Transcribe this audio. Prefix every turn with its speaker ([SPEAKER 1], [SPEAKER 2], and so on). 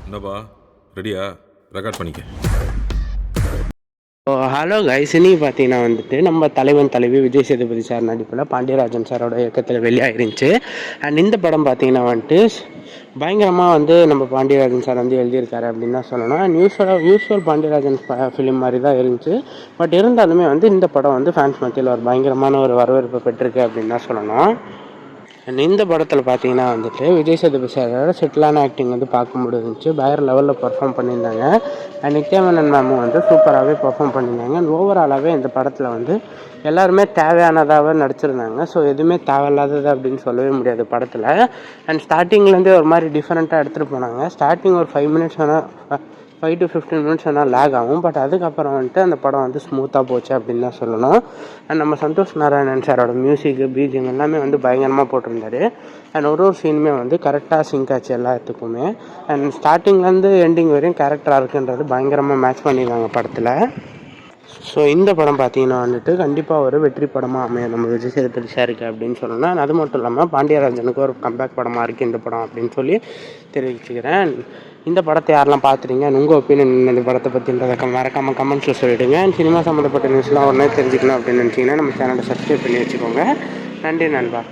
[SPEAKER 1] என்னப்பா ரெடியா? ரெக்கார்ட் பண்ணிக்க.
[SPEAKER 2] ஹலோ கைஸ், இன்னைக்கு பார்த்தீங்கன்னா வந்துட்டு நம்ம தலைவன் தலைவி விஜய் சேதுபதி சார் நடிப்பில் பாண்டியராஜன் சாரோட இயக்கத்தில் வெளியாகிருந்துச்சு. அண்ட் இந்த படம் பார்த்தீங்கன்னா வந்துட்டு பயங்கரமாக வந்து நம்ம பாண்டியராஜன் சார் வந்து எழுதியிருக்காரு அப்படின்னு தான் சொல்லணும். அண்ட் யூஸ்வல் பாண்டியராஜன் ஃபிலிம் மாதிரி தான் இருந்துச்சு. பட் இருந்தாலுமே வந்து இந்த படம் வந்து ஃபேன்ஸ் மத்தியில் ஒரு பயங்கரமான ஒரு வரவேற்பு பெற்றிருக்கு அப்படின்னு தான் சொல்லணும். அண்ட் இந்த படத்தில் பார்த்தீங்கன்னா வந்துட்டு விஜய் சேதுபதி சாரோட செட்டிலான ஆக்டிங் வந்து பார்க்க முடிஞ்சிச்சு. வேறு லெவலில் பர்ஃபார்ம் பண்ணியிருந்தாங்க. அண்ட் நித்யாமேனன் மேமும் வந்து சூப்பராகவே பர்ஃபார்ம் பண்ணியிருந்தாங்க. அண்ட் ஓவராலாகவே இந்த படத்தில் வந்து எல்லாருமே தேவையானதாகவே நடிச்சிருந்தாங்க. ஸோ எதுவுமே தேவையில்லாதது அப்படின்னு சொல்லவே முடியாது படத்தில். அண்ட் ஸ்டார்டிங்லேருந்தே ஒரு மாதிரி டிஃப்ரெண்ட்டாக எடுத்துகிட்டு போனாங்க. ஸ்டார்டிங் ஒரு 5 மினிட்ஸ் வேணால் 5 to 15 மினிட்ஸ் வேணால் லேக் ஆகும். பட் அதுக்கப்புறம் வந்துட்டு அந்த படம் வந்து ஸ்மூத்தாக போச்சு அப்படின்னு தான் சொல்லணும். அண்ட் நம்ம சந்தோஷ் நாராயணன் சாரோட மியூசிக்கு பிஜிஎம் எல்லாமே வந்து பயங்கரமாக போட்டிருந்தாரு. அண்ட் ஒரு சீனுமே வந்து கரெக்டாக சிங்க் ஆச்சு எல்லாத்துக்குமே. அண்ட் ஸ்டார்டிங்லேருந்து எண்டிங் வரையும் கேரக்டராக இருக்குன்றது பயங்கரமாக மேட்ச் பண்ணியிருந்தாங்க படத்தில். ஸோ இந்த படம் பார்த்தீங்கன்னா வந்துட்டு கண்டிப்பாக ஒரு வெற்றி படமாக அமையும் நம்ம விஜய் சேதுபதி சாருக்கு அப்படின்னு சொல்லணும். அது மட்டும் இல்லாமல் பாண்டியராஜனுக்கு ஒரு கம்பேக் படமாக இருக்குது இந்த படம் அப்படின்னு சொல்லி தெரிவிச்சுக்கிறேன். இந்த படத்தை யாரெல்லாம் பார்த்துறீங்க, உங்கள் ஒப்பீனியன் இந்த படத்தை பற்றின்றதை மறக்காமல் கமெண்ட்ஸில் சொல்லிவிடுங்க. சினிமா சம்மந்தப்பட்ட நியூஸ்லாம் உடனே தெரிஞ்சுக்கணும் அப்படின்னு நினச்சிங்கன்னா நம்ம சேனலை சப்ஸ்கிரைப் பண்ணி வச்சுக்கோங்க. நன்றி நண்பா.